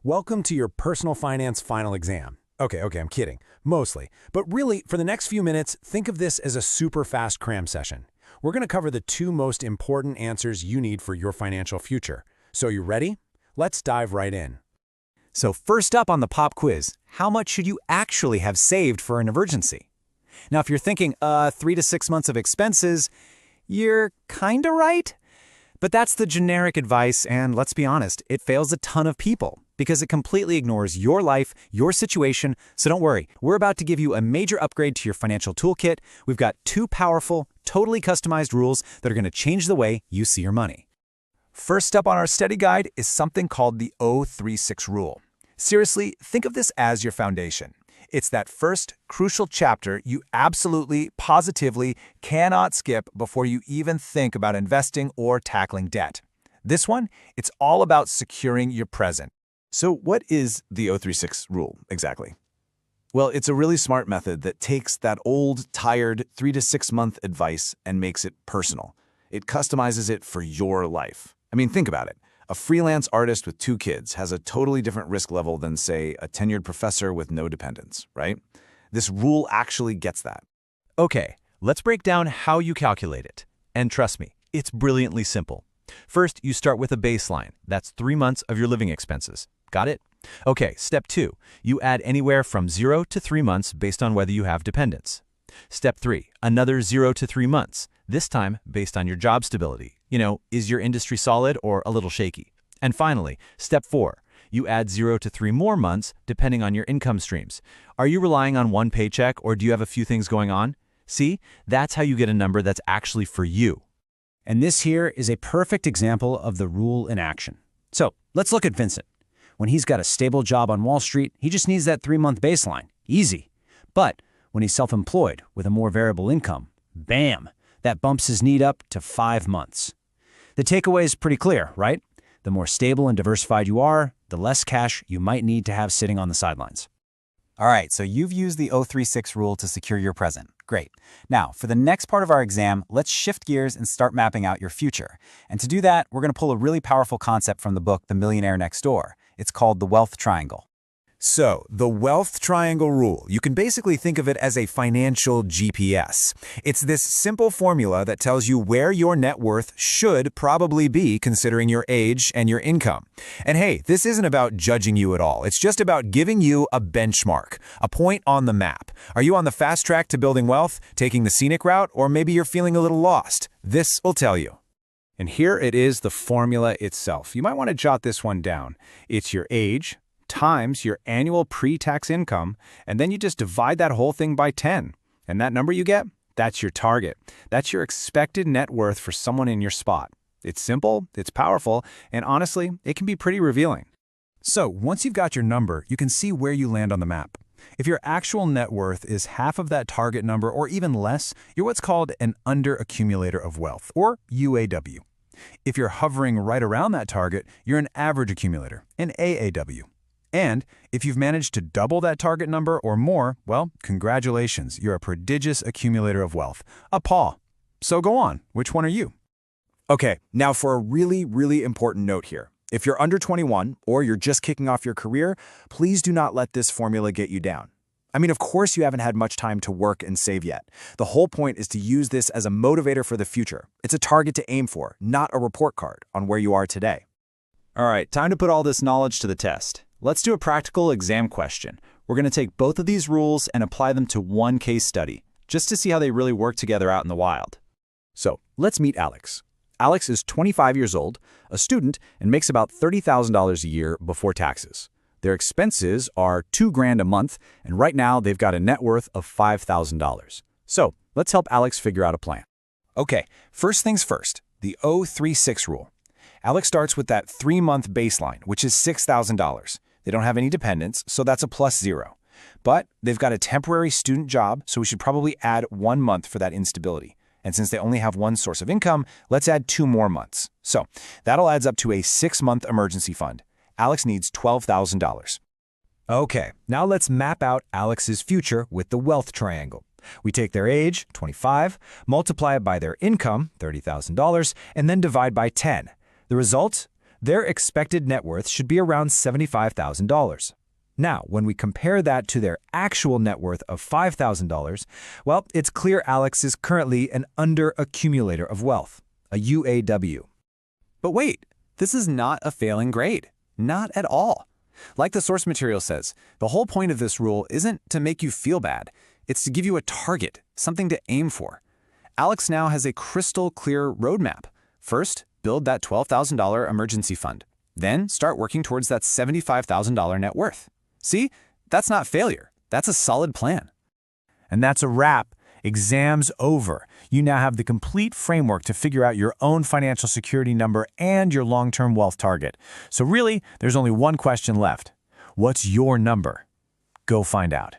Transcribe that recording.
Welcome to your personal finance final exam. Okay, I'm kidding. Mostly. But really, for the next few minutes, think of this as a super fast cram session. We're going to cover the two most important answers you need for your financial future. So you ready? Let's dive right in. So first up on the pop quiz, how much should you actually have saved for an emergency? Now, if you're thinking, 3 to 6 months of expenses, you're kinda right. But that's the generic advice, and let's be honest, it fails a ton of people because it completely ignores your life, your situation. So don't worry, we're about to give you a major upgrade to your financial toolkit. We've got 2 powerful, totally customized rules that are going to change the way you see your money. First up on our study guide is something called the 036 rule. Seriously, think of this as your foundation. It's that first crucial chapter you absolutely, positively cannot skip before you even think about investing or tackling debt. This one, it's all about securing your present. So what is the 036 rule exactly? Well, it's a really smart method that takes that old, tired 3 to 6 month advice and makes it personal. It customizes it for your life. I mean, think about it. A freelance artist with 2 kids has a totally different risk level than, say, a tenured professor with no dependents, right? This rule actually gets that. Okay, let's break down how you calculate it. And trust me, it's brilliantly simple. First, you start with a baseline. That's 3 months of your living expenses. Got it? Okay, step 2. You add anywhere from 0 to 3 months based on whether you have dependents. Step 3. Another 0 to 3 months, this time based on your job stability. Is your industry solid or a little shaky? And finally, step 4. You add 0 to 3 more months depending on your income streams. Are you relying on one paycheck or do you have a few things going on? See, that's how you get a number that's actually for you. And this here is a perfect example of the rule in action. So let's look at Vincent. When he's got a stable job on Wall Street, he just needs that 3-month baseline. Easy. But when he's self-employed with a more variable income, bam, that bumps his need up to 5 months. The takeaway is pretty clear, right? The more stable and diversified you are, the less cash you might need to have sitting on the sidelines. All right, so you've used the 036 rule to secure your present. Great. Now, for the next part of our exam, let's shift gears and start mapping out your future. And to do that, we're going to pull a really powerful concept from the book, The Millionaire Next Door. It's called the Wealth Triangle. So, the Wealth Triangle rule, you can basically think of it as a financial GPS. It's this simple formula that tells you where your net worth should probably be considering your age and your income. And hey, this isn't about judging you at all. It's just about giving you a benchmark, a point on the map. Are you on the fast track to building wealth, taking the scenic route, or maybe you're feeling a little lost? This will tell you. And here it is, the formula itself. You might want to jot this one down. It's your age times your annual pre-tax income, and then you just divide that whole thing by 10. And that number you get, that's your target. That's your expected net worth for someone in your spot. It's simple, it's powerful, and honestly, it can be pretty revealing. So once you've got your number, you can see where you land on the map. If your actual net worth is half of that target number or even less, you're what's called an Under Accumulator of Wealth, or UAW. If you're hovering right around that target, you're an Average Accumulator, an AAW. And if you've managed to double that target number or more, well, congratulations, you're a Prodigious Accumulator of Wealth, a PAW. So go on, which one are you? Okay, now for a really, really important note here. If you're under 21 or you're just kicking off your career, please do not let this formula get you down. I mean, of course you haven't had much time to work and save yet. The whole point is to use this as a motivator for the future. It's a target to aim for, not a report card on where you are today. All right, time to put all this knowledge to the test. Let's do a practical exam question. We're going to take both of these rules and apply them to one case study, just to see how they really work together out in the wild. So let's meet Alex. Alex is 25 years old, a student, and makes about $30,000 a year before taxes. Their expenses are $2,000 a month, and right now they've got a net worth of $5,000. So let's help Alex figure out a plan. Okay, first things first, the 036 rule. Alex starts with that 3-month baseline, which is $6,000. They don't have any dependents, so that's a +0. But they've got a temporary student job, so we should probably add 1 month for that instability. And since they only have one source of income, let's add 2 more months. So that'll adds up to a 6-month emergency fund. Alex needs $12,000. Okay, now let's map out Alex's future with the wealth triangle. We take their age, 25, multiply it by their income, $30,000, and then divide by 10. The result? Their expected net worth should be around $75,000. Now, when we compare that to their actual net worth of $5,000, well, it's clear Alex is currently an Under Accumulator of Wealth, a UAW. But wait, this is not a failing grade. Not at all. Like the source material says, the whole point of this rule isn't to make you feel bad. It's to give you a target, something to aim for. Alex now has a crystal clear roadmap. First, build that $12,000 emergency fund. Then start working towards that $75,000 net worth. See, that's not failure. That's a solid plan. And that's a wrap. Exam's over. You now have the complete framework to figure out your own financial security number and your long-term wealth target. So really, there's only one question left. What's your number? Go find out.